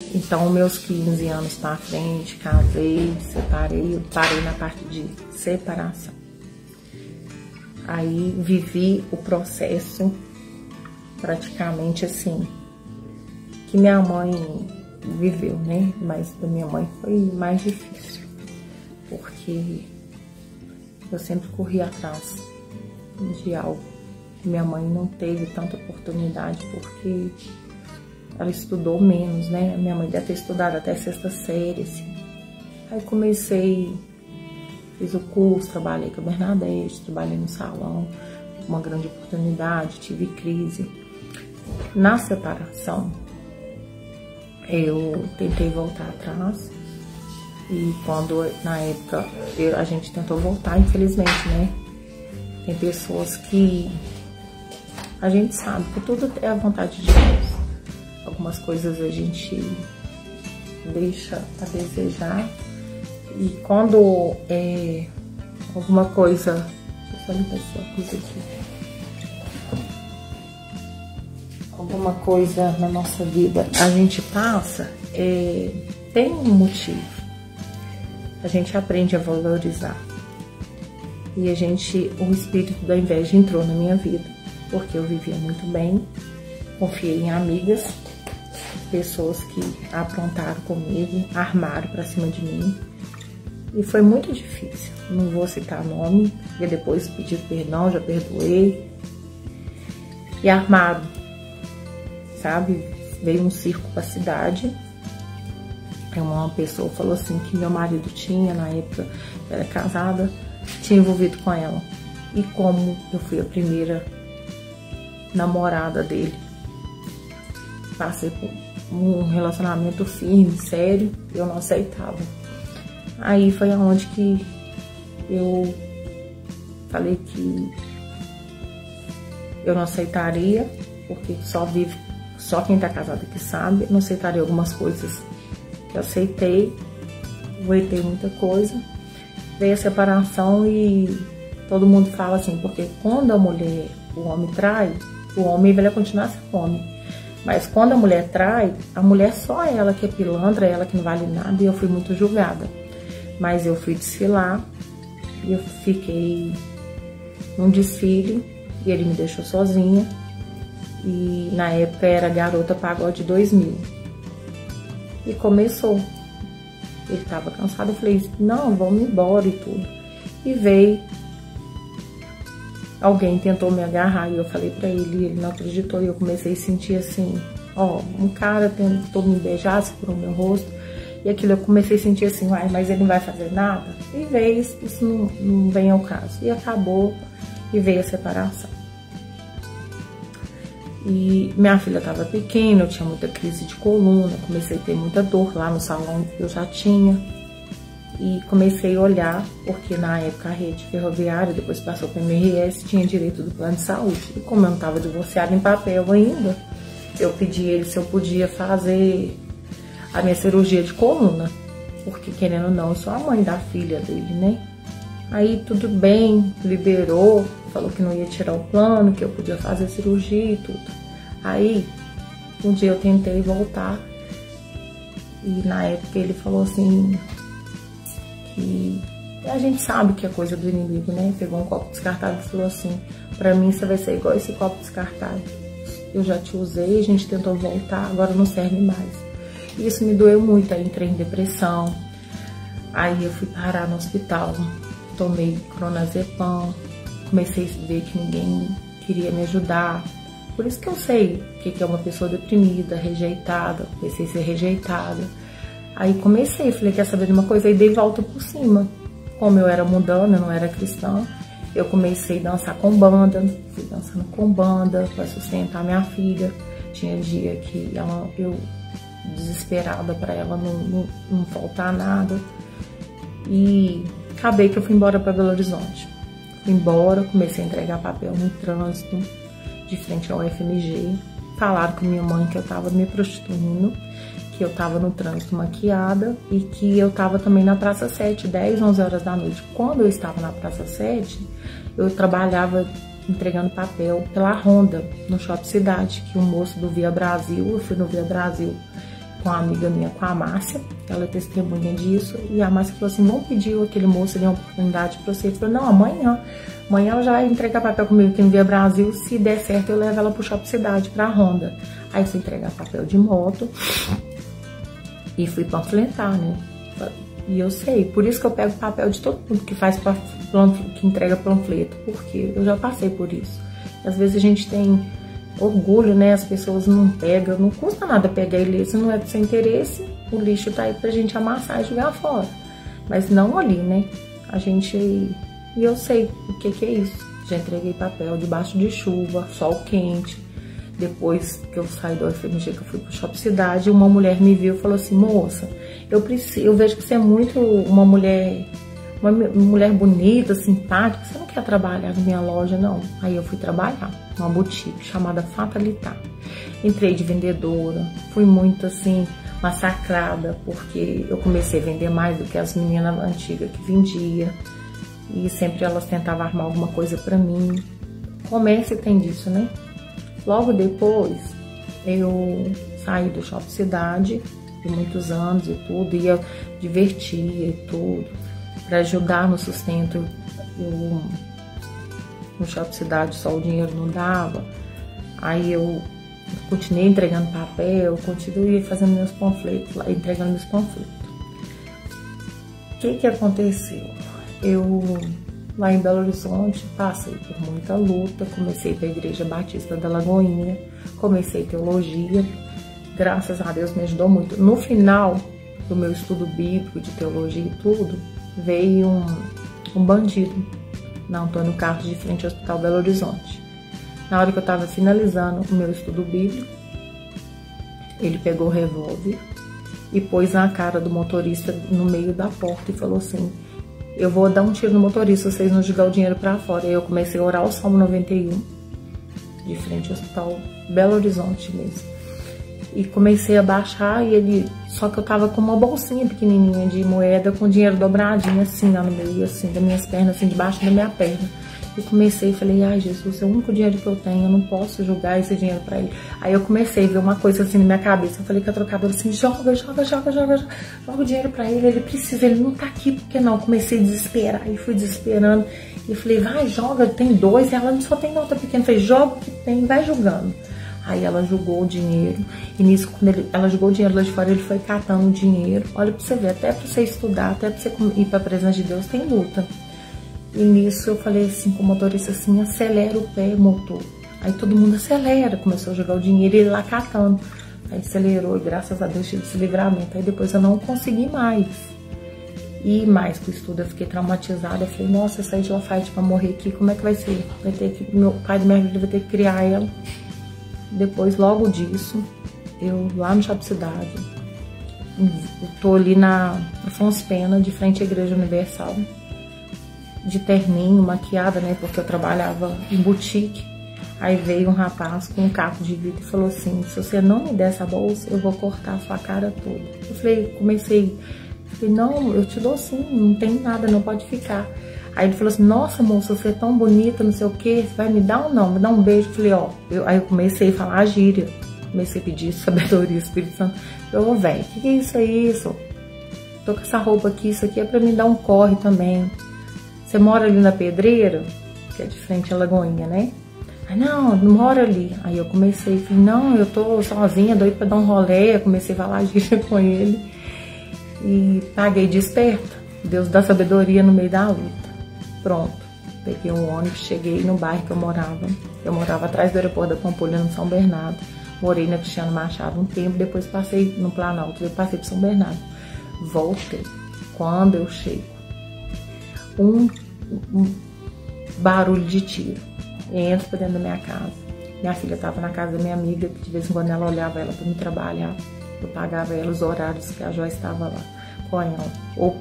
Então, meus 15 anos pra frente, casei, separei, eu parei na parte de separação. Aí, vivi o processo praticamente assim, que minha mãe viveu, né? Mas da minha mãe foi mais difícil, porque eu sempre corri atrás de algo. Minha mãe não teve tanta oportunidade, porque ela estudou menos, né? Minha mãe deve ter estudado até 6ª série, assim. Aí comecei, fiz o curso, trabalhei com a Bernadette, trabalhei no salão, uma grande oportunidade, tive crise. Na separação, eu tentei voltar atrás, e quando, na época, a gente tentou voltar, infelizmente, né? Tem pessoas que a gente sabe que tudo é a vontade de Deus. Algumas coisas a gente deixa a desejar, e quando alguma coisa... Deixa eu só limpar essa coisa aqui. Alguma coisa na nossa vida a gente passa, tem um motivo. A gente aprende a valorizar. E o espírito da inveja entrou na minha vida, porque eu vivia muito bem, confiei em amigas, pessoas que aprontaram comigo, armaram pra cima de mim. E foi muito difícil. Não vou citar nome, porque depois pedi perdão, já perdoei. E armaram, sabe? Veio um circo pra cidade. Uma pessoa falou assim que meu marido tinha, na época, era casada, tinha envolvido com ela. E como eu fui a primeira namorada dele, passei por um relacionamento firme, sério, eu não aceitava. Aí foi aonde que eu falei que eu não aceitaria, porque só quem tá casado que sabe. Eu não aceitaria algumas coisas que eu aceitei, aguentei muita coisa. Veio a separação e todo mundo fala assim, porque quando o homem trai, o homem vai continuar sendo homem. Mas quando a mulher trai, a mulher só ela que é pilantra, ela que não vale nada, e eu fui muito julgada. Mas eu fui desfilar, e eu fiquei num desfile, e ele me deixou sozinha, e na época era Garota Pagode 2000. E começou. Ele tava cansado, eu falei, não, vamos embora e tudo. E veio, alguém tentou me agarrar, e eu falei pra ele, e ele não acreditou, e eu comecei a sentir assim, ó, um cara tentou me beijar, segurou meu rosto, e aquilo eu comecei a sentir assim, uai, mas ele não vai fazer nada? E veio, isso não vem ao caso. E acabou, e veio a separação. E minha filha estava pequena, eu tinha muita crise de coluna, comecei a ter muita dor lá no salão, eu já tinha. E comecei a olhar, porque na época a rede ferroviária, depois passou para a MRS, tinha direito do plano de saúde. E como eu não estava divorciada em papel ainda, eu pedi ele se eu podia fazer a minha cirurgia de coluna, porque querendo ou não, eu sou a mãe da filha dele, né? Aí tudo bem, liberou, falou que não ia tirar o plano, que eu podia fazer a cirurgia e tudo. Aí, um dia eu tentei voltar, e na época ele falou assim, que a gente sabe que é coisa do inimigo, né? Pegou um copo descartável e falou assim, pra mim você vai ser igual esse copo descartável. Eu já te usei, a gente tentou voltar, agora não serve mais. E isso me doeu muito, aí entrei em depressão, aí eu fui parar no hospital, tomei clonazepam, comecei a ver que ninguém queria me ajudar. Por isso que eu sei o que é uma pessoa deprimida, rejeitada, comecei a ser rejeitada. Aí falei, quer saber de uma coisa? Aí dei volta por cima. Como eu era mundana, eu não era cristã, eu comecei a dançar com banda, fui dançando com banda para sustentar minha filha. Tinha dia que eu desesperada para ela não faltar nada. E acabei que eu fui embora para Belo Horizonte. Fui embora, comecei a entregar papel no trânsito, de frente ao FMG. Falaram com minha mãe que eu tava me prostituindo, que eu tava no trânsito maquiada e que eu tava também na Praça 7, 10, 11 horas da noite. Quando eu estava na Praça 7, eu trabalhava entregando papel pela Honda, no Shopping Cidade, que o moço do Via Brasil, eu fui no Via Brasil com uma amiga minha, com a Márcia, ela é testemunha disso, e a Márcia falou assim, vamos pedir aquele moço ali uma oportunidade pra você. Ele falou, não, amanhã ela já vai entregar papel comigo aqui no Via Brasil, se der certo eu levo ela pro Shopping Cidade, pra Honda. Aí fui entregar papel de moto e fui panfletar, né? E eu sei, por isso que eu pego papel de todo mundo que faz que entrega panfleto, porque eu já passei por isso. Às vezes a gente tem orgulho, né? As pessoas não pegam, não custa nada pegar e ler, se não é do seu interesse, o lixo tá aí pra gente amassar e jogar fora. Mas não ali, né? A gente... E eu sei o que é isso. Já entreguei papel debaixo de chuva, sol quente. Depois que eu saí da UFMG, que eu fui pro Shopping Cidade, uma mulher me viu e falou assim, moça, eu vejo que você é muito uma mulher bonita, simpática, você não quer trabalhar na minha loja, não? Aí eu fui trabalhar numa boutique chamada Fatalità. Entrei de vendedora, fui muito assim, massacrada, porque eu comecei a vender mais do que as meninas antigas que vendiam, e sempre elas tentavam armar alguma coisa pra mim. Comércio tem disso, né? Logo depois, eu saí do Shopping Cidade, de muitos anos e tudo, ia divertir e tudo, para ajudar no sustento. No Shopping Cidade só o dinheiro não dava, aí eu continuei entregando papel, continuei fazendo meus panfletos, entregando meus panfletos. O que aconteceu? Eu, lá em Belo Horizonte, passei por muita luta, comecei para a Igreja Batista da Lagoinha, comecei teologia, graças a Deus me ajudou muito. No final do meu estudo bíblico, de teologia e tudo, veio um bandido na Antônio Carlos, de frente ao Hospital Belo Horizonte. Na hora que eu estava finalizando o meu estudo bíblico, ele pegou o revólver e pôs na cara do motorista no meio da porta e falou assim, eu vou dar um tiro no motorista, vocês não jogar o dinheiro pra fora. Aí eu comecei a orar o Salmo 91, de frente ao Hospital Belo Horizonte mesmo. E comecei a baixar e ele... Só que eu tava com uma bolsinha pequenininha de moeda com dinheiro dobradinho assim, lá no meio, assim, das minhas pernas, assim, debaixo da minha perna. E comecei, falei, ai Jesus, é o único dinheiro que eu tenho, eu não posso jogar esse dinheiro pra ele. Aí eu comecei a ver uma coisa assim na minha cabeça, eu falei com a trocadora assim, joga o dinheiro pra ele precisa, ele não tá aqui, por que não? Eu comecei a desesperar, e fui desesperando, e falei, vai, joga, tem 2, e ela só tem nota pequena, eu falei, joga o que tem, vai jogando. Aí ela jogou o dinheiro, e nisso, quando ela jogou o dinheiro lá de fora, ele foi catando o dinheiro, olha pra você ver, até pra você estudar, até pra você ir pra presença de Deus, tem luta. E nisso eu falei assim com o motorista assim, acelera o pé, motor. Aí todo mundo acelera, começou a jogar o dinheiro e ele lá catando. Aí acelerou e graças a Deus tive esse livramento. Aí depois eu não consegui mais ir mais pro estudo, eu fiquei traumatizada. Eu falei, nossa, eu saí de Lafayette pra morrer aqui, como é que vai ser? Vai ter que, meu pai da minha vida vai ter que criar ela. Depois, logo disso, eu lá no Shopping Cidade, eu tô ali na Afonso Pena, de frente à Igreja Universal, de terninho, maquiada, né, porque eu trabalhava em boutique. Aí veio um rapaz com um caco de vidro e falou assim, se você não me der essa bolsa, eu vou cortar a sua cara toda. Eu falei, não, eu te dou sim, não tem nada, não pode ficar. Aí ele falou assim, nossa moça, você é tão bonita, não sei o que, você vai me dar ou não? Me dá um beijo. Eu falei, ó, aí eu comecei a falar a gíria, comecei a pedir sabedoria, Espírito Santo. Eu, velho, o que é isso? Tô com essa roupa aqui, isso aqui é pra me dar um corre também. Você mora ali na Pedreira, que é de frente à Lagoinha, né? Aí, não mora ali. Aí eu comecei, falei, não, eu tô sozinha, doida pra dar um rolê. Eu comecei a falar gíria com ele. E paguei de esperta. Deus dá sabedoria no meio da luta. Pronto. Peguei um ônibus, cheguei no bairro que eu morava. Eu morava atrás do aeroporto da Pampulha, no São Bernardo. Morei na Cristiano Machado um tempo, depois passei no Planalto, depois passei pro São Bernardo. Voltei. Quando eu chego, um barulho de tiro. Entro pra dentro da minha casa. Minha filha estava na casa da minha amiga, que de vez em quando ela olhava ela para me trabalhar. Eu pagava ela os horários que a Joyce estava lá com ela. Ou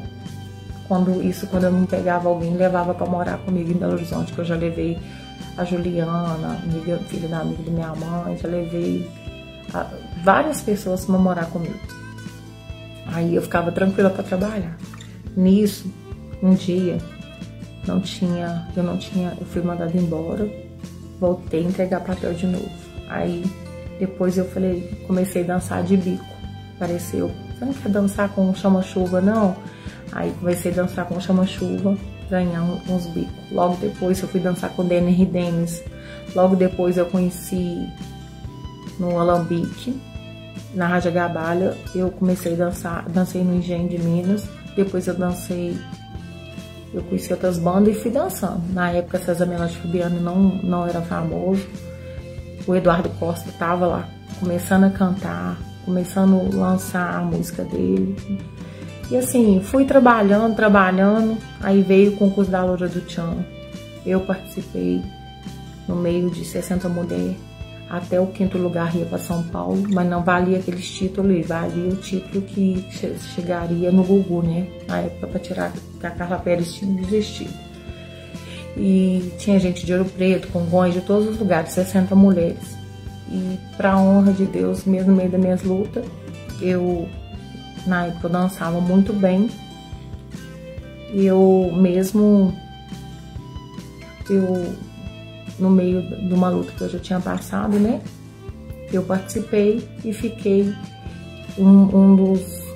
quando eu não pegava alguém, levava para morar comigo em Belo Horizonte, que eu já levei a Juliana, amiga, filha da amiga da minha mãe, já levei várias pessoas para morar comigo. Aí eu ficava tranquila para trabalhar. Nisso, um dia, eu fui mandada embora, voltei a entregar papel de novo. Aí depois eu comecei a dançar de bico. apareceu, você não quer dançar com chama-chuva, não? Aí comecei a dançar com chama-chuva, ganhar uns bicos. Logo depois eu fui dançar com Denner Dennis. Logo depois eu conheci no Alambique, na Rádio Gabalha. Eu comecei a dançar, dancei no Engenho de Minas. Depois eu conheci outras bandas e fui dançando. Na época César Menotti e Fabiano não era famoso. O Eduardo Costa tava lá, começando a cantar, começando a lançar a música dele. E assim, fui trabalhando, aí veio o concurso da Loura do Tchan. Eu participei no meio de 60 mulheres, até o 5º lugar ia para São Paulo, mas não valia aqueles títulos ali, valia o título que chegaria no Gugu, né? Na época para tirar, que a Carla Pérez tinha desistido. E tinha gente de Ouro Preto, Congonhas, de todos os lugares, 60 mulheres. E pra honra de Deus, mesmo no meio das minhas lutas, na época eu dançava muito bem. E no meio de uma luta que eu já tinha passado, né? Eu participei e fiquei um dos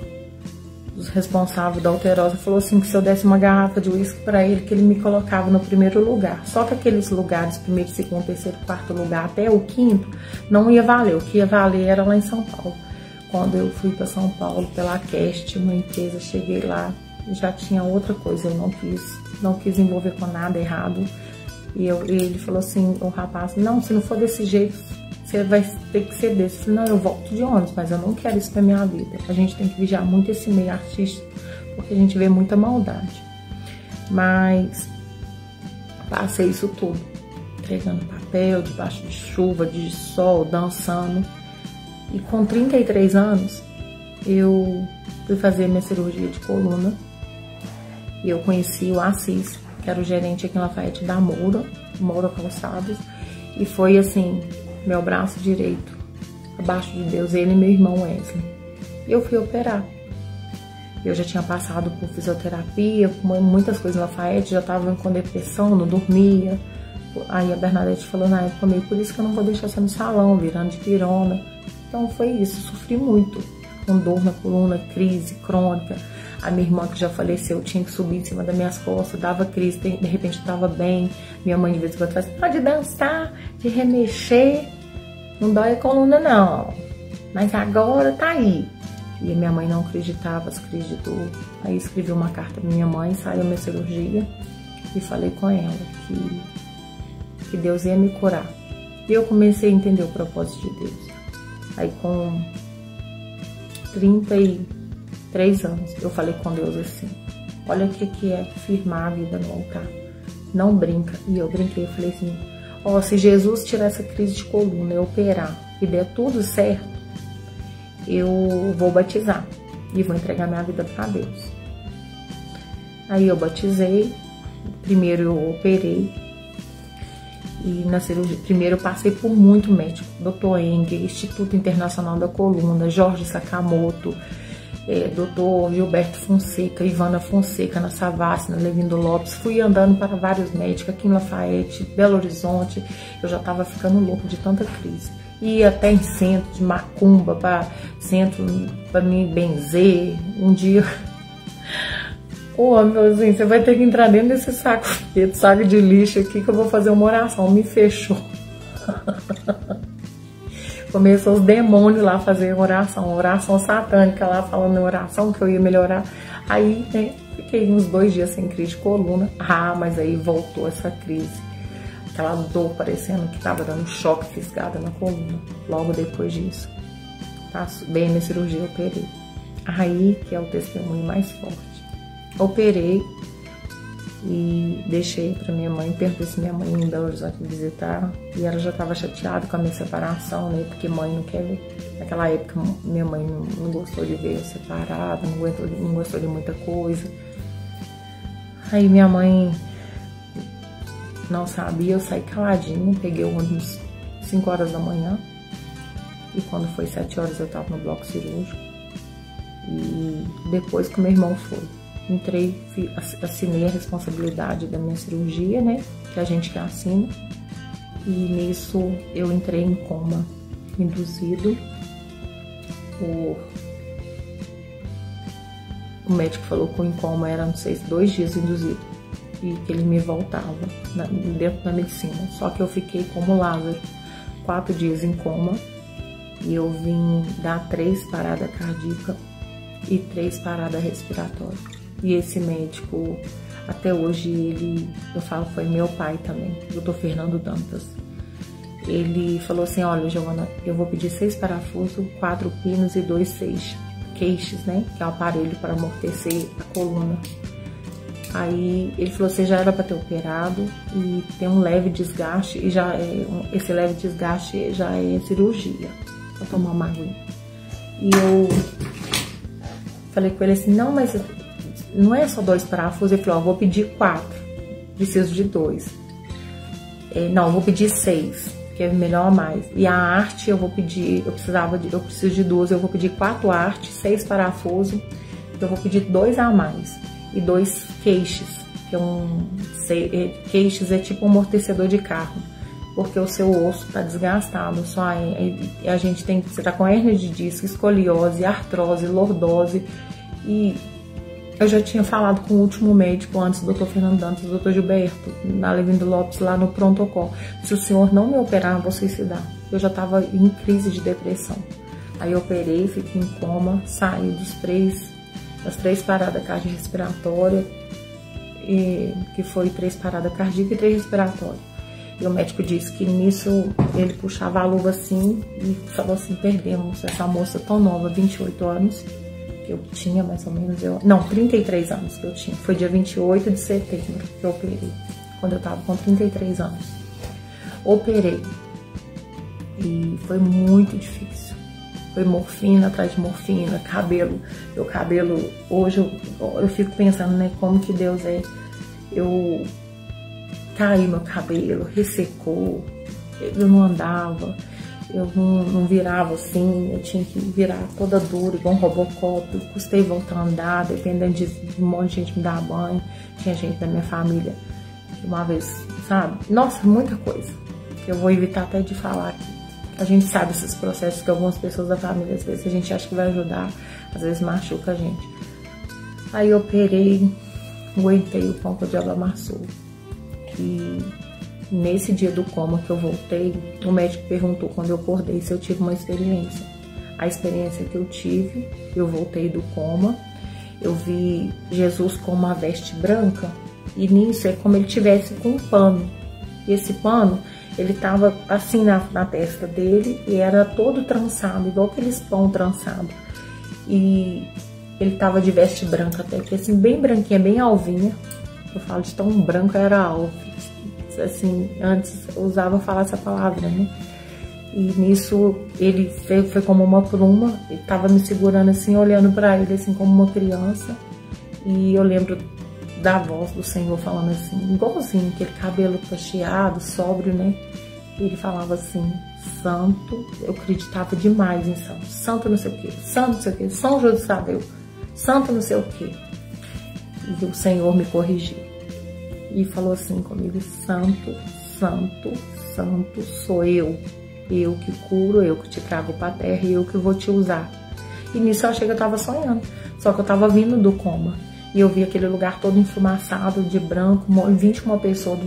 responsáveis da Alterosa falou assim que se eu desse uma garrafa de uísque para ele, que ele me colocava no 1º lugar. Só que aqueles lugares, 1º, 2º, 3º, 4º lugar, até o 5º, não ia valer. O que ia valer era lá em São Paulo. Quando eu fui para São Paulo pela Cast, uma empresa, cheguei lá, já tinha outra coisa, eu não quis envolver com nada errado. E ele falou assim, o rapaz, não, se não for desse jeito, você vai ter que ser desse. Eu falei, não, eu volto de ônibus, mas eu não quero isso pra minha vida. A gente tem que vigiar muito esse meio artístico, porque a gente vê muita maldade. Mas passei isso tudo, entregando papel, debaixo de chuva, de sol, dançando. E com 33 anos, eu fui fazer minha cirurgia de coluna. E eu conheci o Assis, que era o gerente aqui em Lafayette da Moura Calçados. E foi assim, meu braço direito, abaixo de Deus, ele e meu irmão Wesley. Eu fui operar. Eu já tinha passado por fisioterapia, com muitas coisas em Lafayette, já estava com depressão, não dormia. Aí a Bernadette falou na época comigo, por isso que eu não vou deixar você no salão, virando de pirona. Então foi isso, sofri muito, com dor na coluna, crise crônica. A minha irmã que já faleceu tinha que subir em cima das minhas costas, dava crise, de repente eu tava bem. Minha mãe de vez em quando fala, pode dançar, de remexer, não dói a coluna não, mas agora tá aí. E a minha mãe não acreditava, as crises de dor. Aí escrevi uma carta pra minha mãe, saiu a minha cirurgia e falei com ela que Deus ia me curar. E eu comecei a entender o propósito de Deus. Aí com 33 anos, eu falei com Deus assim, olha o que é firmar a vida no altar, não brinca. E eu brinquei, eu falei assim, ó, se Jesus tirar essa crise de coluna e operar e der tudo certo, eu vou batizar e vou entregar minha vida para Deus. Aí eu batizei, primeiro eu operei, e na cirurgia, primeiro eu passei por muito médico, Dr. Enger, Instituto Internacional da Coluna, Jorge Sakamoto, Dr. Gilberto Fonseca, Ivana Fonseca, na Savassi, na Levindo Lopes. Fui andando para vários médicos, aqui em Lafayette, Belo Horizonte. Eu já estava ficando louco de tanta crise. Ia até em centro de macumba, para centro para me benzer. Um dia, meu assim, você vai ter que entrar dentro desse saco de lixo aqui que eu vou fazer uma oração. Me fechou. Começou os demônios lá a fazer oração satânica lá, falando em oração que eu ia melhorar. Aí, né, fiquei uns 2 dias sem crise de coluna. Mas aí voltou essa crise. Aquela dor parecendo que tava dando choque fisgada na coluna. Logo depois disso, bem na cirurgia, eu operei. Aí que é o testemunho mais forte. Operei e deixei pra minha mãe, perguntei se minha mãe ia em Belo Horizonte me visitar, e ela já estava chateada com a minha separação, né, porque mãe não quer ver. Naquela época minha mãe não gostou de ver eu separada, não gostou de muita coisa. Aí minha mãe não sabia, eu saí caladinha, peguei o ônibus 5 horas da manhã, e quando foi 7 horas eu tava no bloco cirúrgico, e depois que meu irmão foi. Entrei, assinei a responsabilidade da minha cirurgia, né, que a gente que assina, e nisso eu entrei em coma induzido por o médico falou que o coma era, não sei, 2 dias induzido. E que ele me voltava dentro da medicina. Só que eu fiquei como Lázaro, 4 dias em coma. E eu vim dar 3 paradas cardíacas e 3 paradas respiratórias. E esse médico, até hoje, ele, eu falo, foi meu pai também, Dr. Fernando Dantas. Ele falou assim, olha, Giovana, eu vou pedir 6 parafusos, 4 pinos e 2 queixes, né? Que é o aparelho para amortecer a coluna. Aí ele falou, você já era para ter operado e tem um leve desgaste, e já esse leve desgaste já é cirurgia, pra tomar uma aguinha. E eu falei com ele assim, não, mas não é só 2 parafusos. Ele falou, ó, vou pedir 4, preciso de 2. Não, vou pedir 6, que é melhor mais. E a arte eu vou pedir, eu preciso de 2, eu vou pedir 4 artes, 6 parafusos, eu vou pedir 2 a mais. E 2 queixes, que queixes é tipo um amortecedor de carro, porque o seu osso tá desgastado, a gente tem, você tá com hérnia de disco, escoliose, artrose, lordose, e eu já tinha falado com o último médico antes, o Dr. Fernando Dantas, o Dr. Gilberto, na Levindo Lopes, lá no pronto-socorro, se o senhor não me operar, eu vou suicidar. Eu já tava em crise de depressão. Aí eu operei, fiquei em coma, saí das 3 paradas cardiorrespiratórias, que foi 3 paradas cardíacas e 3 respiratórias. E o médico disse que nisso ele puxava a luva assim e falou assim, perdemos essa moça tão nova, 28 anos, que eu tinha mais ou menos, 33 anos que eu tinha. Foi dia 28 de setembro que eu operei, quando eu tava com 33 anos. Operei e foi muito difícil. Foi morfina atrás de morfina, cabelo. Meu cabelo, hoje eu fico pensando, né, como que Deus é. Eu caí meu cabelo, ressecou, eu não andava, eu não virava assim, eu tinha que virar toda dura, igual um Robocop. Eu custei voltar a andar, dependendo de um monte de gente me dar banho. Tinha gente da minha família que uma vez, sabe? Nossa, muita coisa. Eu vou evitar até de falar aqui. A gente sabe esses processos que algumas pessoas da família, às vezes a gente acha que vai ajudar, às vezes machuca a gente. Aí eu operei, aguentei, o pão que o diabo amassou. E nesse dia do coma que eu voltei, o médico perguntou quando eu acordei se eu tive uma experiência. A experiência que eu tive, eu voltei do coma, eu vi Jesus com uma veste branca, e nisso é como ele tivesse com um pano. E esse pano, ele tava assim na testa dele e era todo trançado, igual aqueles pão trançado. E ele tava de veste branca até que assim, bem branquinha, bem alvinha. Eu falo de tão branco, era alvo. Assim, antes eu usava falar essa palavra, né? E nisso ele foi como uma pluma, ele tava me segurando assim, olhando pra ele assim como uma criança. E eu lembro da voz do Senhor falando assim, igualzinho, aquele cabelo cacheado, sóbrio, né? E ele falava assim, santo, eu acreditava demais em santo, santo não sei o que, santo não sei o que, São José Tadeu, santo não sei o que. E o Senhor me corrigiu e falou assim comigo, santo, santo, santo sou eu que curo, eu que te trago pra terra e eu que vou te usar. E nisso eu achei que eu tava sonhando, só que eu tava vindo do coma. E eu vi aquele lugar todo enfumaçado, de branco, 21 pessoas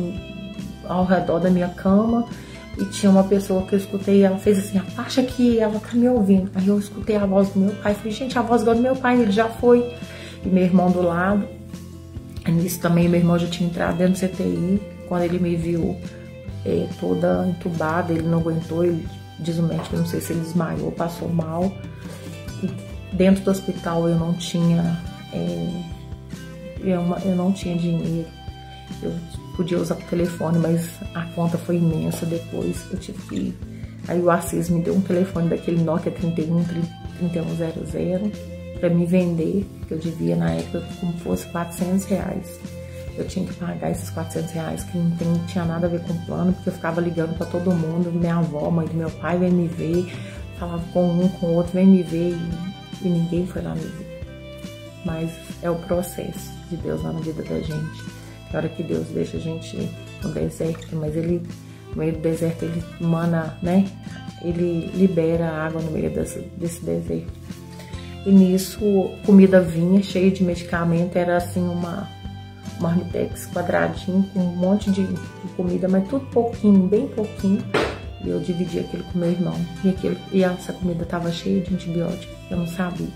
ao redor da minha cama. E tinha uma pessoa que eu escutei, ela fez assim, abaixa aqui, ela tá me ouvindo. Aí eu escutei a voz do meu pai, falei, gente, a voz igual do meu pai, ele já foi. E meu irmão do lado. E nisso também, meu irmão já tinha entrado dentro do CTI. Quando ele me viu toda entubada, ele não aguentou, ele diz o médico, não sei se ele desmaiou, passou mal. E dentro do hospital eu não tinha... eu não tinha dinheiro, eu podia usar o telefone, mas a conta foi imensa depois, eu tive que ir. Aí o Assis me deu um telefone daquele Nokia 3100 para me vender, que eu devia na época como fosse R$400. Eu tinha que pagar esses R$400 que não tinha nada a ver com o plano, porque eu ficava ligando para todo mundo, minha avó, mãe do meu pai vem me ver, falava com um, com o outro, vem me ver, e ninguém foi lá me ver. Mas é o processo de Deus na vida da gente. Na hora que Deus deixa a gente no deserto, mas ele, no meio do deserto, ele mana, né? Ele libera a água no meio desse deserto. E nisso, comida vinha cheia de medicamento, era assim uma marmitex quadradinho com um monte de comida, mas tudo pouquinho, bem pouquinho. E eu dividi aquilo com meu irmão. E essa comida tava cheia de antibiótico, eu não sabia.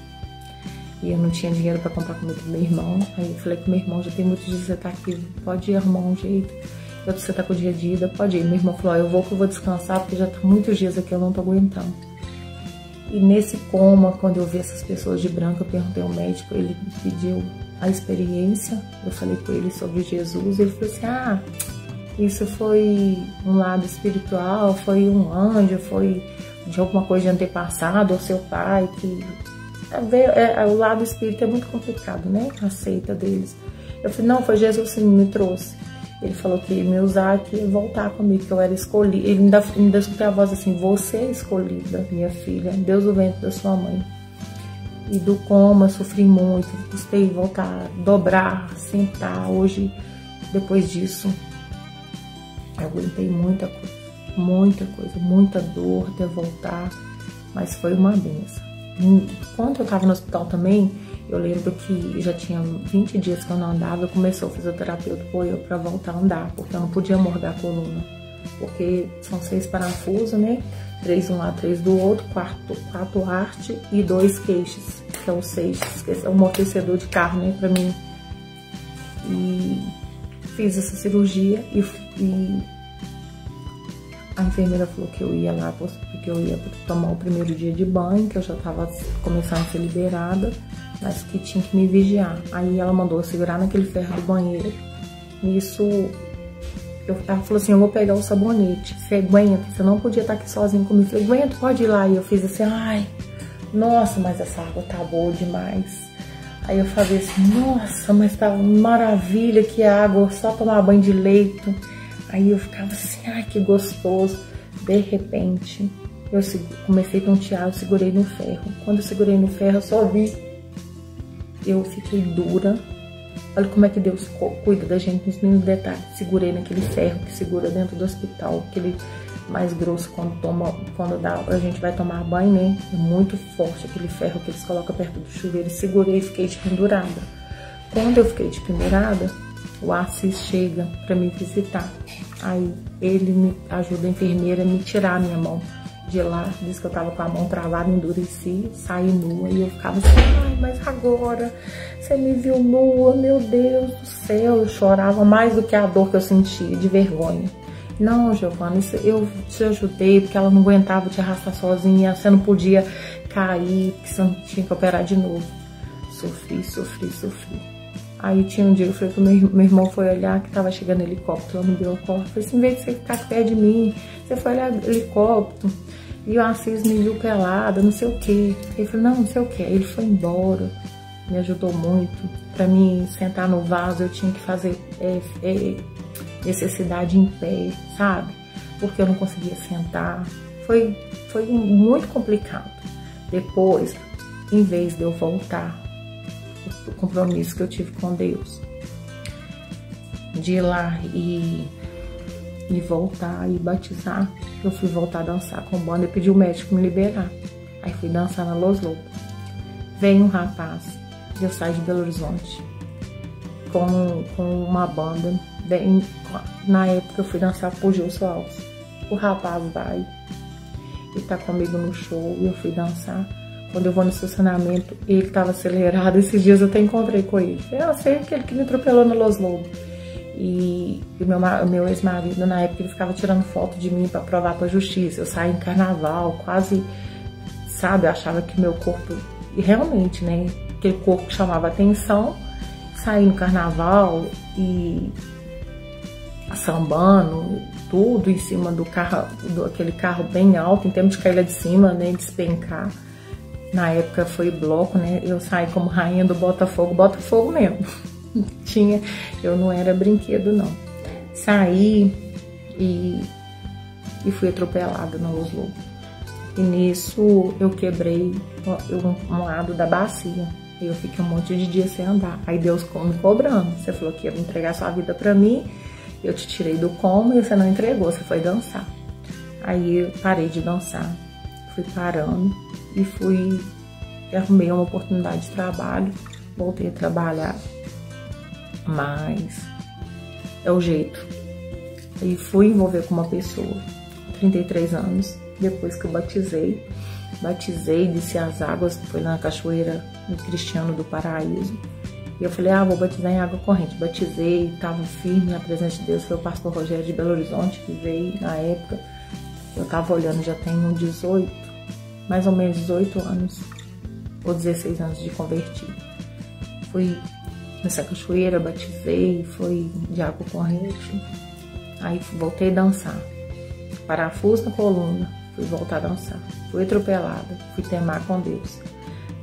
E eu não tinha dinheiro para comprar comida pro meu irmão. Aí eu falei com meu irmão, já tem muitos dias que você tá aqui, pode ir arrumar um jeito. Você tá com o dia de ida, pode ir. Meu irmão falou, eu vou que eu vou descansar, porque já tá muitos dias aqui, eu não tô aguentando. E nesse coma, quando eu vi essas pessoas de branco, eu perguntei ao médico, ele me pediu a experiência, eu falei com ele sobre Jesus, ele falou assim, isso foi um lado espiritual, foi um anjo, foi de alguma coisa de antepassado, ou seu pai, que... o lado espírita é muito complicado, né? A seita deles. Eu falei, não, foi Jesus que me trouxe. Ele falou que ia me usar, que ia voltar comigo, que eu era escolhida. Ele ainda escutei a voz assim, você é escolhida, minha filha, Deus do ventre da sua mãe. E do coma, sofri muito, custei voltar, dobrar, sentar. Hoje, depois disso, eu aguentei muita coisa, muita dor até voltar, mas foi uma benção. Quando eu tava no hospital também, eu lembro que já tinha 20 dias que eu não andava, começou o fisioterapeuta pôr eu pra voltar a andar, porque eu não podia morder a coluna. Porque são 6 parafusos, né? 3 de um lado, 3 do outro, 4 arte e 2 queixos, que é o 6, que é o amortecedor de carro, né, pra mim. E fiz essa cirurgia e a enfermeira falou que eu ia lá, porque eu ia tomar o primeiro dia de banho, que eu já tava começando a ser liberada, mas que tinha que me vigiar. Aí ela mandou eu segurar naquele ferro do banheiro. Nisso, ela falou assim, eu vou pegar o sabonete, você aguenta, você não podia estar aqui sozinho comigo. Eu falei, aguenta, pode ir lá. E eu fiz assim, ai, nossa, mas essa água tá boa demais. Aí eu falei assim, nossa, mas tá maravilha que água, só tomar banho de leito. Aí eu ficava assim, ai, que gostoso. De repente, eu comecei a tontear, eu segurei no ferro. Quando eu segurei no ferro, eu só vi, eu fiquei dura. Olha como é que Deus cuida da gente nos mínimos detalhes. Segurei naquele ferro que segura dentro do hospital, aquele mais grosso quando a gente vai tomar banho, né? É muito forte aquele ferro que eles colocam perto do chuveiro. Segurei e fiquei pendurada. Quando eu fiquei pendurada, o Assis chega pra me visitar. Aí ele me ajuda, a enfermeira, a me tirar a minha mão de lá. Disse que eu tava com a mão travada, endureci, saí nua. E eu ficava assim, ai, mas agora você me viu nua, meu Deus do céu. Eu chorava mais do que a dor que eu sentia, de vergonha. Não, Giovana, eu te ajudei porque ela não aguentava te arrastar sozinha, você não podia cair, porque você não tinha que operar de novo. Sofri. Aí tinha um dia que eu falei que meu irmão foi olhar que tava chegando helicóptero, no helicóptero. Eu falei assim, em vez de você ficar perto de mim, você foi olhar helicóptero. E o Assis me viu pelada, não sei o quê. Ele falou, não sei o quê. Aí ele foi embora, me ajudou muito. Pra mim sentar no vaso, eu tinha que fazer necessidade em pé, sabe? Porque eu não conseguia sentar. Foi muito complicado. Depois, em vez de eu voltar, o compromisso que eu tive com Deus, de ir lá e voltar e batizar, eu fui voltar a dançar com banda e pedi o médico me liberar. Aí fui dançar na Los Lobos. Vem um rapaz, eu saio de Belo Horizonte com uma banda. Na época eu fui dançar por Gilson Alves. O rapaz vai e tá comigo no show e eu fui dançar. Quando eu vou no estacionamento, ele tava acelerado. Esses dias eu até encontrei com ele. Eu sei aquele que me atropelou no Los Lobos. E o meu ex-marido, na época, ele ficava tirando foto de mim pra provar pra justiça. Eu saí em carnaval, quase, sabe, eu achava que meu corpo... E realmente, né, aquele corpo que chamava atenção. Saí no carnaval e sambando, tudo em cima do carro, aquele carro bem alto, em termos de cair lá de cima, né, despencar. Na época foi bloco, né? Eu saí como rainha do Botafogo mesmo. Eu não era brinquedo, não. Saí e fui atropelada no Los Lobos. E nisso eu quebrei um lado da bacia. E eu fiquei um monte de dias sem andar. Aí Deus me cobrando. Você falou que ia entregar sua vida pra mim. Eu te tirei do coma e você não entregou, você foi dançar. Aí eu parei de dançar. Fui parando e fui arrumei uma oportunidade de trabalho, voltei a trabalhar, mas é o jeito. E fui envolver com uma pessoa, 33 anos, depois que eu batizei, desci as águas, foi na cachoeira do Cristiano do Paraíso. E eu falei, vou batizar em água corrente. Batizei, estava firme na presença de Deus. Foi o pastor Rogério de Belo Horizonte que veio na época. Eu estava olhando, já tenho 18, mais ou menos 18 anos, ou 16 anos de convertido. Fui nessa cachoeira, batizei, foi de água corrente. Aí voltei a dançar. Parafuso na coluna, fui voltar a dançar. Fui atropelada, fui teimar com Deus.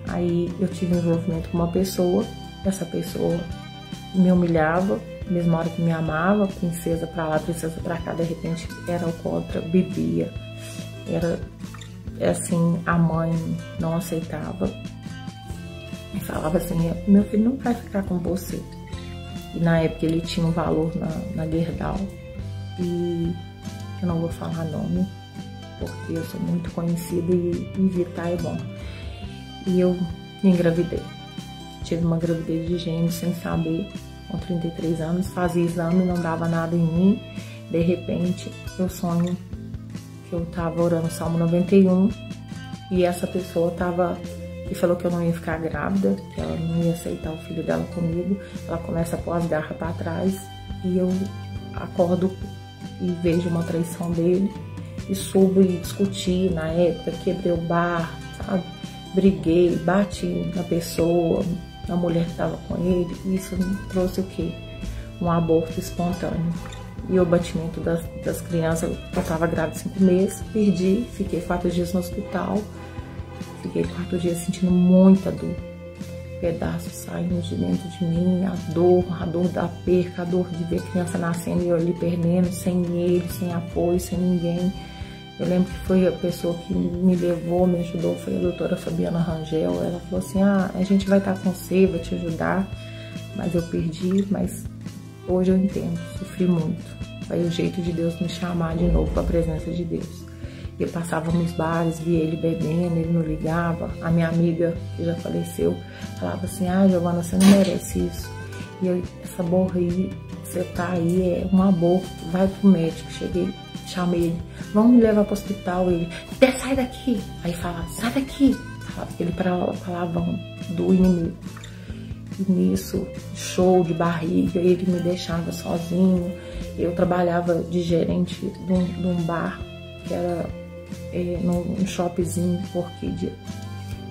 Aí eu tive um envolvimento com uma pessoa, essa pessoa me humilhava, mesma hora que me amava, princesa pra lá, princesa pra cá, de repente era alcoólatra, bebia, era assim, a mãe não aceitava e falava assim, meu filho não vai ficar com você. E na época ele tinha um valor na Gerdau, e eu não vou falar nome, porque eu sou muito conhecida e evitar é bom. E eu me engravidei. Tive uma gravidez de gêmeos sem saber, com 33 anos, fazia exame, não dava nada em mim. De repente, eu sonho que eu tava orando o Salmo 91 e essa pessoa tava e falou que eu não ia ficar grávida, que ela não ia aceitar o filho dela comigo. Ela começa a pôr as garras para trás e eu acordo e vejo uma traição dele e subo e discuti na época, quebrei o bar, sabe? Briguei, bati na pessoa, na mulher que estava com ele. E isso me trouxe o quê? Um aborto espontâneo. E o batimento das crianças, eu estava grávida 5 meses, perdi, fiquei 4 dias no hospital. Fiquei 4 dias sentindo muita dor. Pedaços saindo de dentro de mim, a dor da perca, a dor de ver criança nascendo e eu ali perdendo, sem ele, sem apoio, sem ninguém. Eu lembro que foi a pessoa que me levou, me ajudou, foi a doutora Fabiana Rangel. Ela falou assim, a gente vai estar com você, vai te ajudar. Mas eu perdi, mas hoje eu entendo, sofri muito. Foi o jeito de Deus me chamar de novo para a presença de Deus. Eu passava nos bares, via ele bebendo, ele não ligava. A minha amiga, que já faleceu, falava assim, Giovana, você não merece isso. E eu, essa borra aí, você tá aí, é um aborto, vai pro médico. Cheguei, chamei ele, vamos me levar pro hospital. Ele, sai daqui. Aí falava, sai daqui. Falava aquele palavrão do inimigo. E nisso, show de barriga, ele me deixava sozinho. Eu trabalhava de gerente de um bar, que era num shoppingzinho de Orquídea.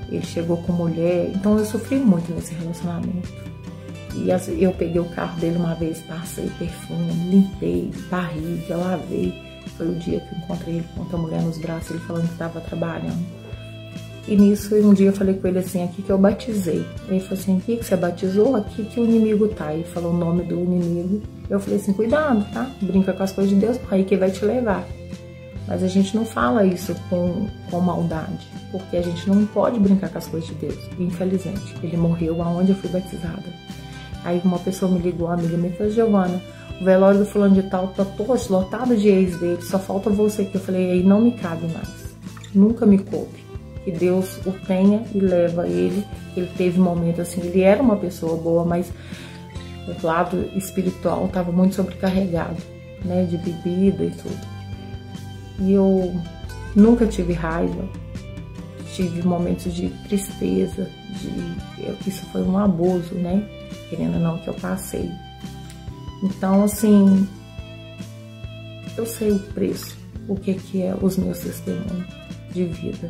Ele chegou com mulher, então eu sofri muito nesse relacionamento. E eu peguei o carro dele uma vez, passei perfume, limpei, barriga, lavei. Foi o dia que eu encontrei ele com outra mulher nos braços, ele falando que estava trabalhando. E nisso, um dia eu falei com ele assim, aqui que eu batizei. Ele falou assim, aqui que você batizou, aqui que o inimigo tá. Ele falou o nome do inimigo. Eu falei assim, cuidado, tá? Brinca com as coisas de Deus, aí que vai te levar. Mas a gente não fala isso com maldade, porque a gente não pode brincar com as coisas de Deus. Infelizmente, ele morreu aonde eu fui batizada. Aí uma pessoa me ligou, uma amiga minha, falou, Giovana, o velório do fulano de tal tá todo lotado de ex dele, só falta você aqui. Eu falei, aí não me cabe mais, nunca me coube. Que Deus o tenha e leva ele. Ele teve momentos assim, ele era uma pessoa boa, mas o lado espiritual estava muito sobrecarregado, né, de bebida e tudo. E eu nunca tive raiva, tive momentos de tristeza, isso foi um abuso, né, querendo ou não, que eu passei. Então, assim, eu sei o preço, o que é os meus testemunhos de vida.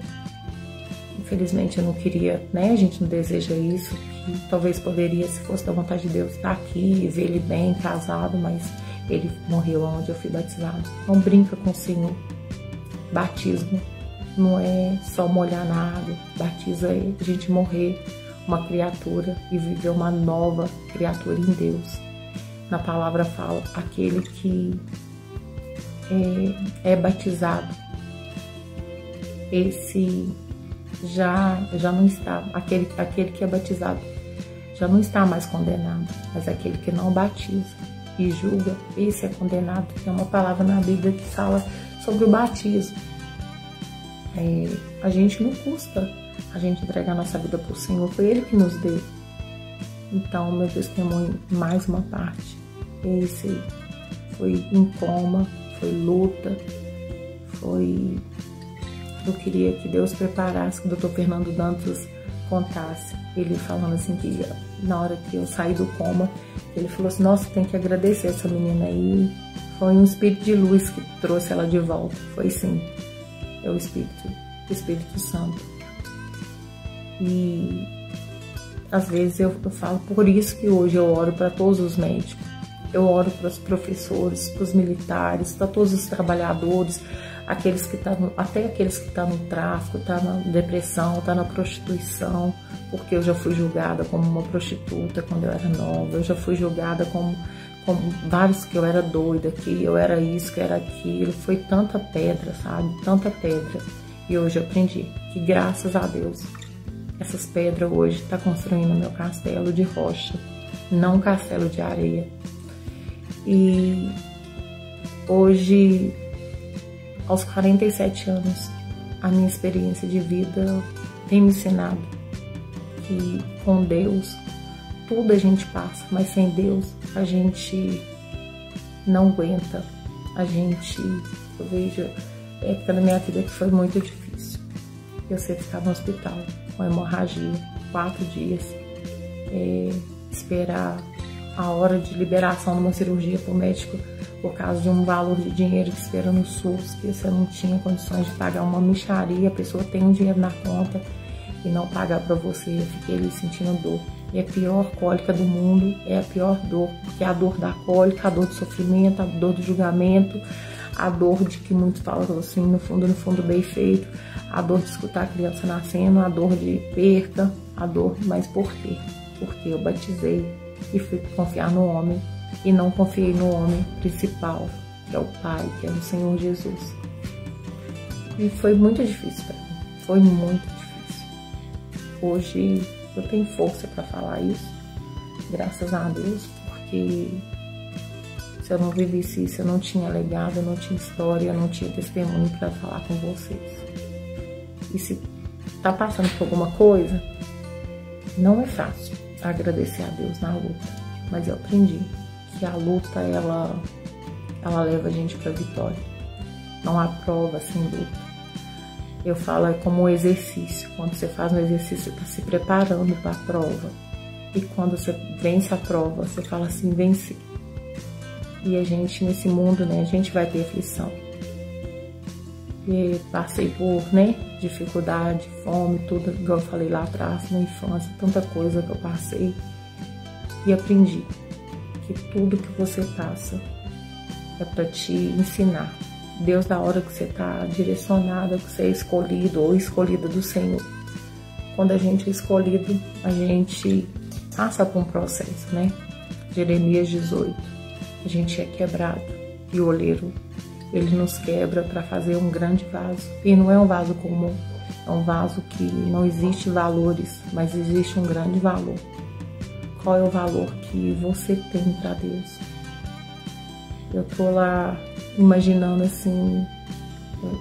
Infelizmente eu não queria, né, a gente não deseja isso, que talvez poderia, se fosse da vontade de Deus, estar aqui, ver ele bem, casado, mas ele morreu onde eu fui batizado. Não brinca com o Senhor. Batismo não é só molhar na água, batiza é a gente morrer uma criatura e viver uma nova criatura em Deus. Na palavra fala, aquele que é batizado, esse já não está, aquele que é batizado já não está mais condenado, mas aquele que não batiza e julga, esse é condenado. Tem uma palavra na Bíblia que fala sobre o batismo. A gente não custa a gente entregar a nossa vida pro Senhor, foi Ele que nos deu. Então, meu testemunho, mais uma parte, esse aí. Foi em coma, foi luta, foi... Eu queria que Deus preparasse, que o Dr. Fernando Dantas contasse. Ele falando assim que na hora que eu saí do coma, ele falou assim, nossa, tem que agradecer essa menina aí. Foi um espírito de luz que trouxe ela de volta. Foi sim, é o Espírito Santo. E às vezes eu falo, por isso que hoje eu oro para todos os médicos. Eu oro para os professores, para os militares, para todos os trabalhadores, aqueles que até aqueles que estão no tráfico, estão na depressão, estão na prostituição, porque eu já fui julgada como uma prostituta quando eu era nova, eu já fui julgada como vários que eu era doida, que eu era isso, que era aquilo, foi tanta pedra, sabe? Tanta pedra. E hoje eu aprendi que, graças a Deus, essas pedras hoje estão construindo meu castelo de rocha, não um castelo de areia. E hoje, aos 47 anos, a minha experiência de vida tem me ensinado que com Deus tudo a gente passa, mas sem Deus a gente não aguenta. Eu vejo época na minha vida que foi muito difícil. Eu sei ficar no hospital com hemorragia, 4 dias, esperar a hora de liberação de uma cirurgia para o médico por causa de um valor de dinheiro que espera no SUS, que você não tinha condições de pagar uma mixaria, a pessoa tem um dinheiro na conta e não pagar para você. Eu fiquei ali sentindo dor. E a pior cólica do mundo é a pior dor, porque é a dor da cólica, a dor do sofrimento, a dor do julgamento, a dor de que muitos falam assim, no fundo bem feito, a dor de escutar a criança nascendo, a dor de perca, a dor, mas por quê? Porque eu batizei e fui confiar no homem e não confiei no homem principal, que é o Pai, que é o Senhor Jesus. E foi muito difícil para mim, foi muito difícil. Hoje eu tenho força para falar isso, graças a Deus, porque se eu não vivesse isso, eu não tinha legado, eu não tinha história, eu não tinha testemunho para falar com vocês. E se tá passando por alguma coisa, não é fácil agradecer a Deus na luta, mas eu aprendi que a luta, ela leva a gente para a vitória. Não há prova sem luta. Eu falo, é como um exercício. Quando você faz um exercício, você está se preparando para a prova. E quando você vence a prova, você fala assim, venci. E a gente, nesse mundo, né, a gente vai ter aflição. E passei por, dificuldade, fome, tudo, igual eu falei lá atrás, na infância, tanta coisa que eu passei. E aprendi que tudo que você passa é para te ensinar. Deus, da hora que você está direcionada, que você é escolhido ou escolhida do Senhor. Quando a gente é escolhido, a gente passa por um processo, né? Jeremias 18. A gente é quebrado e o oleiro, ele nos quebra para fazer um grande vaso. E não é um vaso comum, é um vaso que não existe valores, mas existe um grande valor. Qual é o valor que você tem para Deus? Eu tô lá imaginando assim,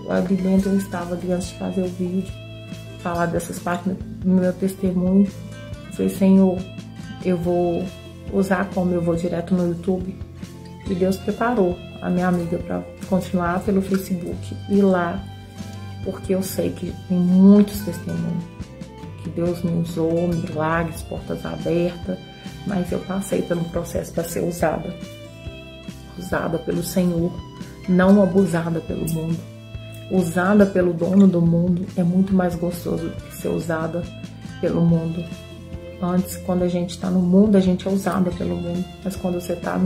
ali dentro eu estava ali antes de fazer o vídeo, falar dessas partes do meu testemunho. Eu falei, Senhor, eu vou usar como eu vou direto no YouTube. E Deus preparou a minha amiga para continuar pelo Facebook e lá, porque eu sei que tem muitos testemunhos, que Deus me usou, milagres, portas abertas, mas eu passei pelo processo para ser usada pelo Senhor, não abusada pelo mundo. Usada pelo dono do mundo é muito mais gostoso do que ser usada pelo mundo. Antes, quando a gente está no mundo, a gente é usada pelo mundo, mas quando você está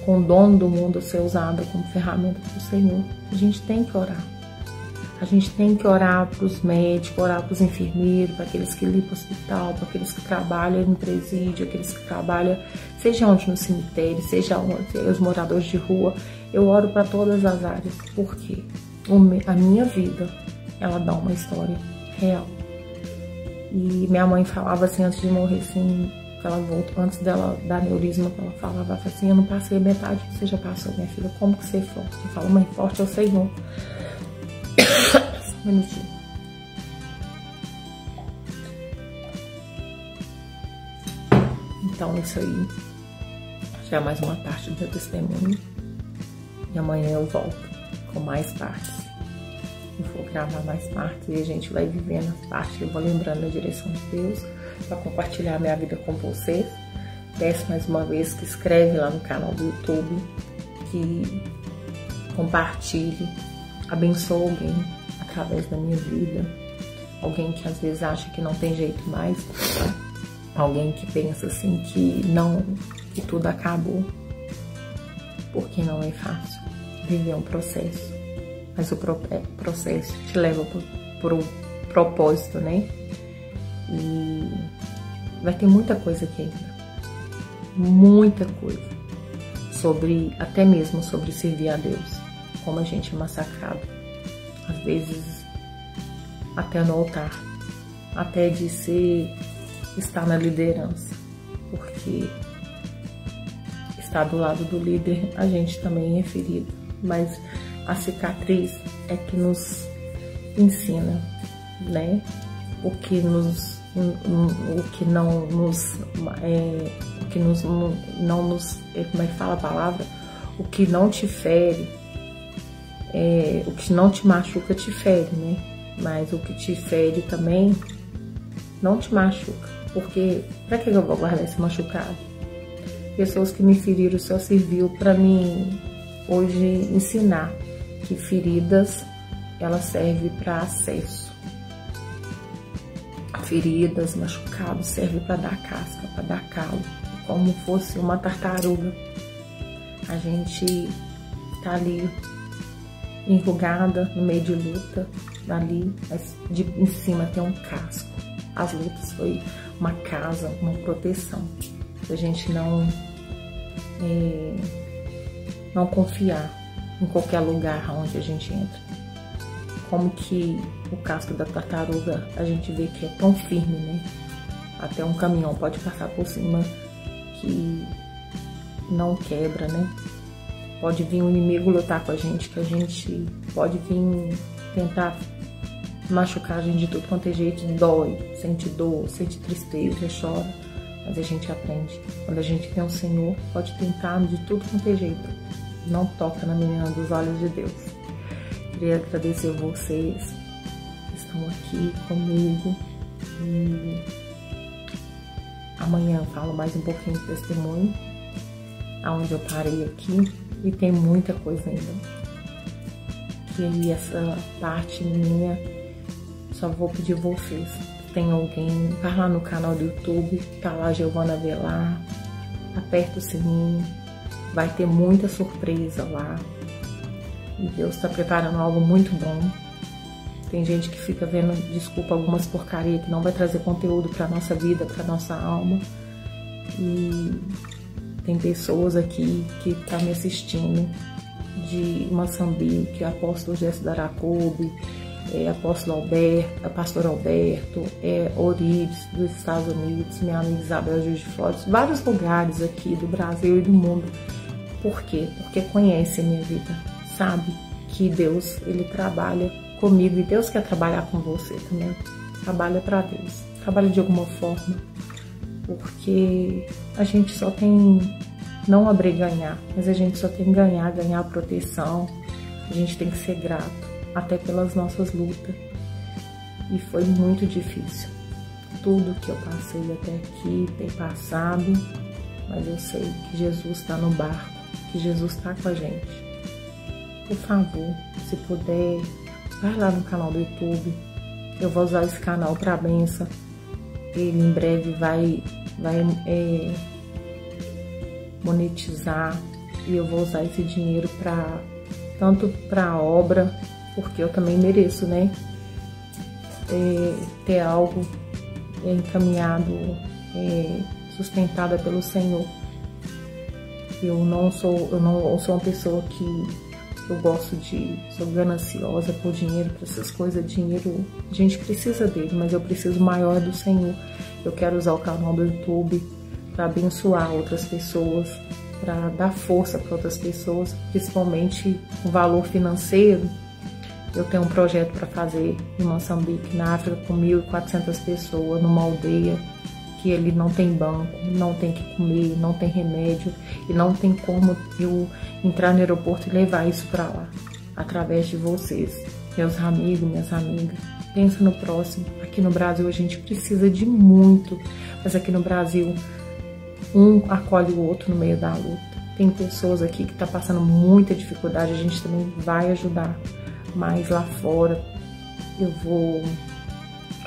com o dono do mundo, ser usada como ferramenta do Senhor, a gente tem que orar. A gente tem que orar para os médicos, orar para os enfermeiros, para aqueles que limpam o hospital, para aqueles que trabalham no presídio, aqueles que trabalham, seja onde no cemitério, seja onde os moradores de rua. Eu oro para todas as áreas, porque a minha vida, ela dá uma história real. E minha mãe falava assim, antes de morrer, assim, que ela voltou, antes dela dar aneurisma, ela falava assim, eu não passei a metade que você já passou, minha filha, como que você é forte? Eu falo, mãe, forte é o Senhor. Um minutinho. Então isso aí já é mais uma parte do meu testemunho. E amanhã eu volto com mais partes. Eu vou gravar mais partes e a gente vai vivendo as partes. Eu vou lembrando a direção de Deus para compartilhar minha vida com vocês. Peço mais uma vez que escreve lá no canal do YouTube, que compartilhe, abençoe alguém através da minha vida. Alguém que às vezes acha que não tem jeito mais. Alguém que pensa assim que tudo acabou. Porque não é fácil viver um processo. Mas o processo te leva por um propósito, né? E vai ter muita coisa aqui ainda. Muita coisa. Até mesmo sobre servir a Deus. Como a gente é massacrado. Às vezes, até no altar. Até de estar na liderança. Porque estar do lado do líder, a gente também é ferido. Mas a cicatriz é que nos ensina, né? O que não nos, como é que fala a palavra? O que não te fere, o que não te machuca te fere, né? Mas o que te fere também não te machuca. Porque pra que eu vou guardar esse machucado? Pessoas que me feriram só serviu pra mim hoje ensinar que feridas, ela serve para acesso. Feridas, machucados, serve para dar casca, para dar calo, como fosse uma tartaruga. A gente tá ali enrugada no meio de luta, ali, mas em cima tem um casco. As lutas foi uma casa, uma proteção. A gente não confiar em qualquer lugar onde a gente entra. Como que o casco da tartaruga a gente vê que é tão firme, né? Até um caminhão pode passar por cima que não quebra, né? Pode vir um inimigo lutar com a gente, que a gente pode vir tentar machucar a gente de tudo quanto é jeito, dói, sente dor, sente tristeza, chora, mas a gente aprende. Quando a gente tem o Senhor, pode tentar de tudo quanto é jeito. Não toca na menina dos olhos de Deus. Queria agradecer a vocês que estão aqui comigo. E amanhã eu falo mais um pouquinho de testemunho, aonde eu parei aqui. E tem muita coisa ainda. Que essa parte minha, só vou pedir vocês. Se tem alguém, vai lá no canal do YouTube, tá lá Giovana Velar, aperta o sininho. Vai ter muita surpresa lá. E Deus está preparando algo muito bom. Tem gente que fica vendo, desculpa, algumas porcarias que não vai trazer conteúdo para nossa vida, para nossa alma. E tem pessoas aqui que estão me assistindo de Moçambique, apóstolo Jesse Daracoube, apóstolo Alberto, pastor Alberto, Orides dos Estados Unidos, minha amiga Isabel Juiz de Fora, vários lugares aqui do Brasil e do mundo. Por quê? Porque conhece a minha vida, sabe que Deus, Ele trabalha comigo e Deus quer trabalhar com você também. Trabalha para Deus, trabalha de alguma forma, porque a gente só tem, não abrir e ganhar, mas a gente só tem ganhar proteção, a gente tem que ser grato, até pelas nossas lutas. E foi muito difícil, tudo que eu passei até aqui, tem passado, mas eu sei que Jesus está no barco, que Jesus está com a gente. Por favor, se puder, vai lá no canal do YouTube. Eu vou usar esse canal para benção. Ele em breve vai monetizar e eu vou usar esse dinheiro tanto para a obra, porque eu também mereço, né? Ter algo encaminhado, sustentada pelo Senhor. Eu não sou uma pessoa que sou gananciosa por dinheiro, por essas coisas. Dinheiro, a gente precisa dele, mas eu preciso maior do Senhor. Eu quero usar o canal do YouTube para abençoar outras pessoas, para dar força para outras pessoas, principalmente o valor financeiro. Eu tenho um projeto para fazer em Moçambique, na África, com 1.400 pessoas, numa aldeia que ele não tem banco, não tem que comer, não tem remédio e não tem como eu entrar no aeroporto e levar isso para lá, através de vocês, meus amigos, minhas amigas. Pensa no próximo. Aqui no Brasil a gente precisa de muito, mas aqui no Brasil um acolhe o outro no meio da luta. Tem pessoas aqui que tá passando muita dificuldade, a gente também vai ajudar, mas lá fora eu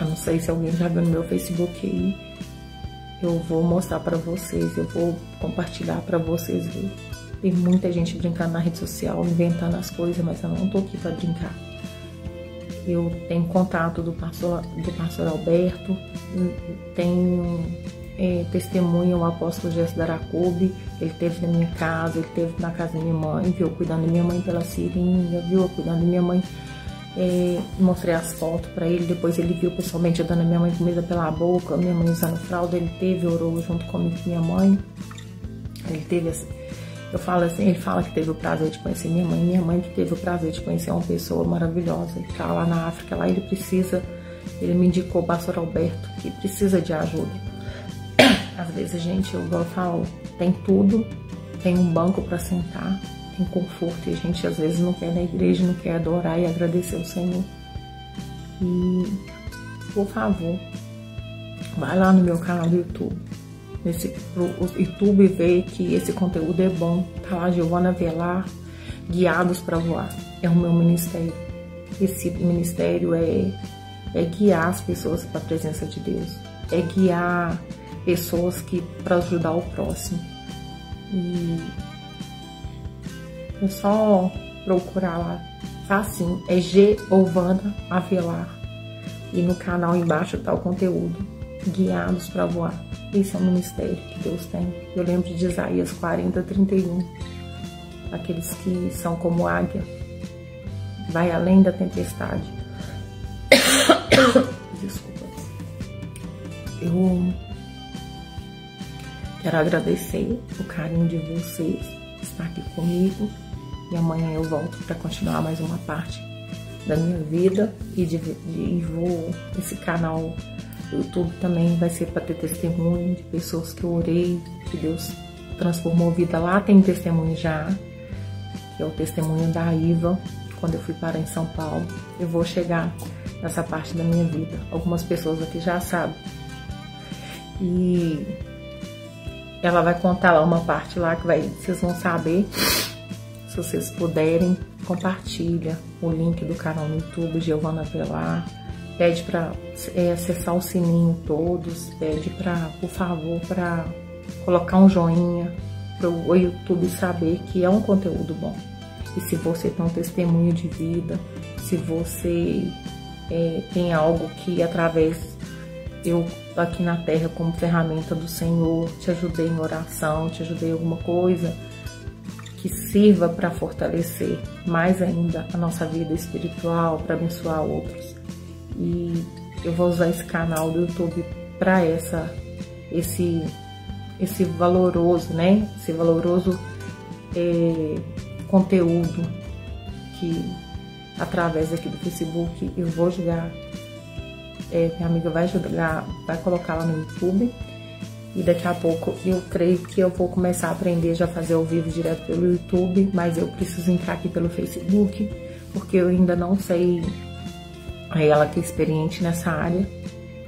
não sei se alguém já viu no meu Facebook aí, eu vou mostrar pra vocês, eu vou compartilhar pra vocês verem. Tem muita gente brincando na rede social, inventando as coisas, mas eu não tô aqui pra brincar. Eu tenho contato do pastor Alberto, tenho testemunha o apóstolo Gesso Daracoube, ele esteve na minha casa, ele esteve na casa da minha mãe, viu cuidando da minha mãe pela seringa, viu cuidando da minha mãe. Mostrei as fotos para ele, depois ele viu pessoalmente eu dando a minha mãe comida pela boca, minha mãe usando fralda, ele teve, orou junto comigo e minha mãe. Ele teve, eu falo assim, ele fala que teve o prazer de conhecer minha mãe que teve o prazer de conhecer uma pessoa maravilhosa, ele tá lá na África, lá ele me indicou o pastor Alberto, que precisa de ajuda. Às vezes a gente, eu falo, tem tudo, tem um banco para sentar, tem conforto, e a gente às vezes não quer ir na igreja, não quer adorar e agradecer o Senhor. E, por favor, vai lá no meu canal do YouTube, pro YouTube ver que esse conteúdo é bom. Tá lá, Giovana Velar, Guiados para Voar, é o meu ministério. Esse ministério é guiar as pessoas para a presença de Deus, é guiar pessoas para ajudar o próximo. E é só procurar lá, facinho, é Giovana Avelar, e no canal embaixo tá o conteúdo, Guiados para Voar. Esse é o ministério que Deus tem. Eu lembro de Isaías 40:31, aqueles que são como águia, vai além da tempestade. Desculpa. Eu quero agradecer o carinho de vocês, estar aqui comigo, e amanhã eu volto para continuar mais uma parte da minha vida esse canal do YouTube também vai ser para ter testemunho de pessoas que eu orei, que Deus transformou a vida. Lá tem testemunho já, que é o testemunho da Iva, quando eu fui parar em São Paulo. Eu vou chegar nessa parte da minha vida, algumas pessoas aqui já sabem, e ela vai contar lá uma parte lá que vocês vão saber. Se vocês puderem, compartilha o link do canal no YouTube, Giovana Velar. Pede para acessar o sininho todos, pede por favor, para colocar um joinha, para o YouTube saber que é um conteúdo bom. E se você tem um testemunho de vida, se você tem algo que através eu aqui na terra como ferramenta do Senhor, te ajudei em oração, te ajudei em alguma coisa que sirva para fortalecer mais ainda a nossa vida espiritual, para abençoar outros. E eu vou usar esse canal do YouTube para esse valoroso, né? Esse valoroso conteúdo que através aqui do Facebook eu vou jogar. Minha amiga vai colocar lá no YouTube, e daqui a pouco eu creio que eu vou começar a aprender já a fazer ao vivo direto pelo YouTube, mas eu preciso entrar aqui pelo Facebook, porque eu ainda não sei. Ela que é experiente nessa área,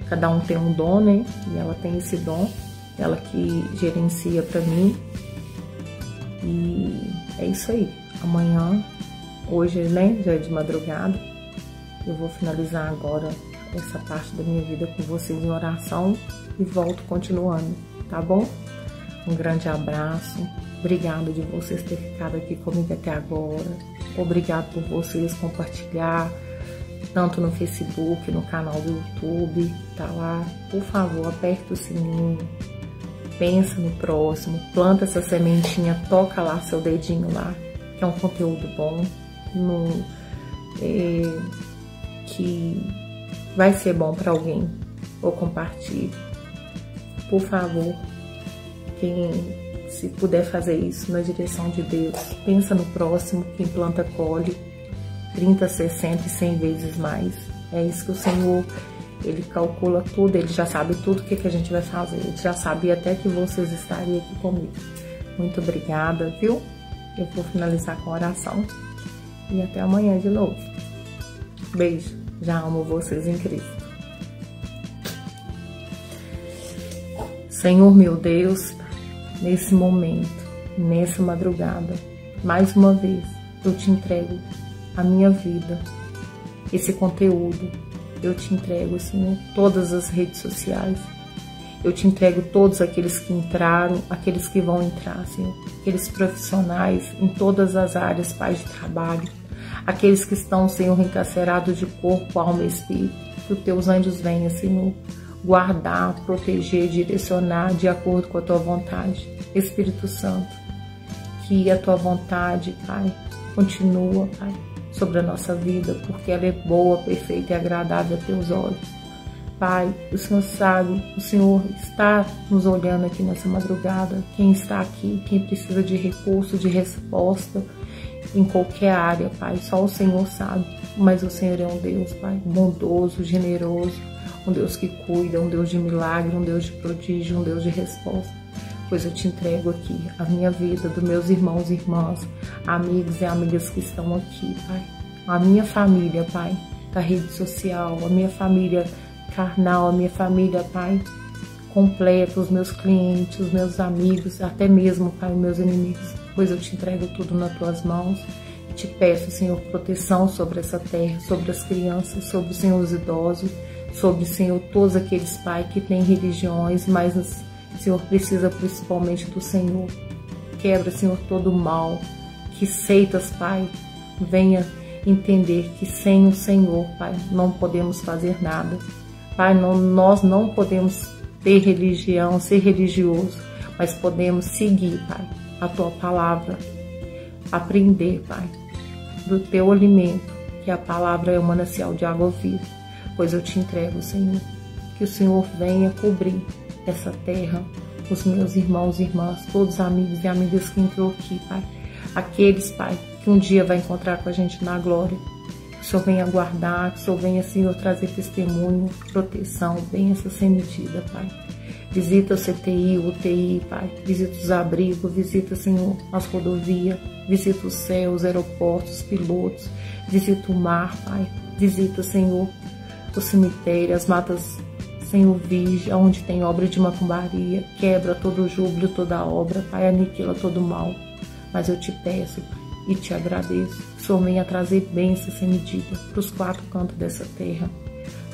cada um tem um dom, né? E ela tem esse dom, ela que gerencia pra mim. E é isso aí. Amanhã, hoje, né, já é de madrugada, eu vou finalizar agora essa parte da minha vida com vocês em oração e volto continuando, tá bom? Um grande abraço, obrigado de vocês terem ficado aqui comigo até agora, obrigado por vocês compartilhar, tanto no Facebook, no canal do YouTube, tá lá. Por favor, aperta o sininho, pensa no próximo, planta essa sementinha, toca lá seu dedinho lá, que é um conteúdo bom, que vai ser bom para alguém, ou compartilhe. Por favor, quem se puder fazer isso na direção de Deus, pensa no próximo, quem planta colhe 30, 60 e 100 vezes mais. É isso que o Senhor Ele calcula tudo, ele já sabe tudo o que a gente vai fazer. Ele já sabia até que vocês estariam aqui comigo. Muito obrigada, viu? Eu vou finalizar com a oração. E até amanhã de novo. Beijo. Já amo vocês em Cristo. Senhor meu Deus, nesse momento, nessa madrugada, mais uma vez, eu te entrego a minha vida, esse conteúdo. Eu te entrego, Senhor, todas as redes sociais. Eu te entrego todos aqueles que entraram, aqueles que vão entrar, Senhor. Aqueles profissionais em todas as áreas, Pai, de trabalho. Aqueles que estão, Senhor, encarcerados de corpo, alma e espírito. Que os teus anjos venham, Senhor, guardar, proteger, direcionar de acordo com a tua vontade. Espírito Santo, que a tua vontade, Pai, continua, Pai, sobre a nossa vida, porque ela é boa, perfeita e agradável a teus olhos. Pai, o Senhor sabe, o Senhor está nos olhando aqui nessa madrugada, quem está aqui, quem precisa de recurso, de resposta, em qualquer área, Pai, só o Senhor sabe, mas o Senhor é um Deus, Pai, bondoso, generoso, um Deus que cuida, um Deus de milagre, um Deus de prodígio, um Deus de resposta. Pois eu te entrego aqui a minha vida, dos meus irmãos e irmãs, amigos e amigas que estão aqui, Pai. A minha família, Pai, da rede social, a minha família carnal, a minha família, Pai, completa, os meus clientes, os meus amigos, até mesmo, Pai, meus inimigos. Pois eu te entrego tudo nas tuas mãos e te peço, Senhor, proteção sobre essa terra, sobre as crianças, sobre, Senhor, os idosos, sobre, Senhor, todos aqueles, Pai, que têm religiões, mas Senhor, precisa principalmente do Senhor. Quebra, Senhor, todo o mal. Que seitas, Pai, venha entender que sem o Senhor, Pai, não podemos fazer nada. Pai, nós não podemos ter religião, ser religioso, mas podemos seguir, Pai, a Tua palavra. Aprender, Pai, do Teu alimento, que a palavra é o manancial de água viva. Pois eu te entrego, Senhor, que o Senhor venha cobrir essa terra, os meus irmãos e irmãs, todos os amigos e amigas que entrou aqui, Pai. Aqueles, Pai, que um dia vai encontrar com a gente na glória. Que o Senhor venha guardar, que o Senhor venha, Senhor, trazer testemunho, proteção, bênção sem medida, Pai. Visita o CTI, o UTI, Pai. Visita os abrigos, visita, Senhor, as rodovias, visita os céus, os aeroportos, os pilotos, visita o mar, Pai. Visita, Senhor, o cemitério, as matas, Senhor, virgem, onde tem obra de macumbaria, quebra todo o júbilo, toda a obra, Pai, aniquila todo o mal. Mas eu te peço, Pai, e te agradeço, que o Senhor venha trazer bênção sem medida para os quatro cantos dessa terra.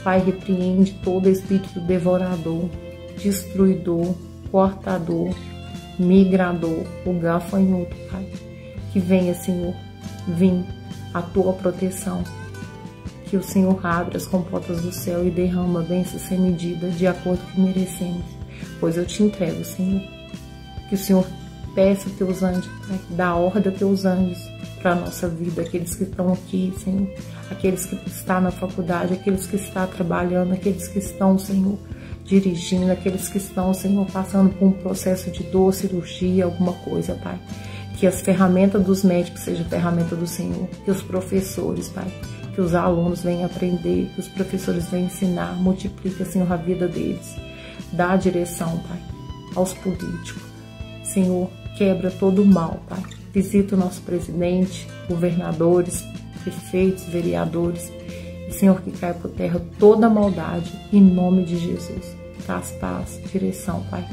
Pai, repreende todo espírito devorador, destruidor, cortador, migrador, o gafanhoto, Pai. Que venha, Senhor, vim a tua proteção. Que o Senhor abra as comportas do céu e derrama bênção sem medida, de acordo com o que merecemos. Pois eu te entrego, Senhor. Que o Senhor peça teus anjos, Pai, dá ordem a teus anjos para a nossa vida, aqueles que estão aqui, Senhor, aqueles que estão na faculdade, aqueles que estão trabalhando, aqueles que estão, Senhor, dirigindo, aqueles que estão, Senhor, passando por um processo de dor, cirurgia, alguma coisa, Pai. Que as ferramentas dos médicos sejam ferramenta do Senhor, que os professores, Pai, que os alunos venham aprender, que os professores venham ensinar, multiplica, Senhor, a vida deles. Dá a direção, Pai, aos políticos. Senhor, quebra todo o mal, Pai. Visita o nosso presidente, governadores, prefeitos, vereadores. E, Senhor, que caia por terra toda a maldade, em nome de Jesus. Traz paz, direção, Pai.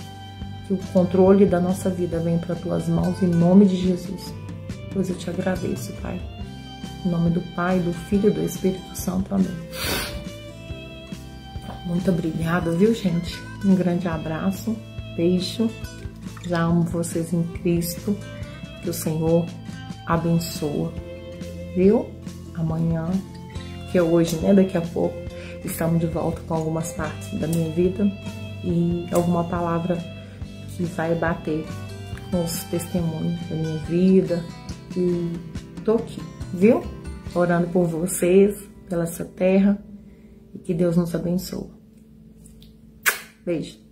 Que o controle da nossa vida venha para tuas mãos, em nome de Jesus. Pois eu te agradeço, Pai. Em nome do Pai, do Filho e do Espírito Santo. Amém. Muito obrigada, viu, gente? Um grande abraço, beijo. Já amo vocês em Cristo. Que o Senhor abençoa, viu? Amanhã, que é hoje, né? Daqui a pouco, estamos de volta com algumas partes da minha vida e alguma palavra que vai bater com os testemunhos da minha vida. E tô aqui, viu? Orando por vocês, pela essa terra, e que Deus nos abençoe. Beijo.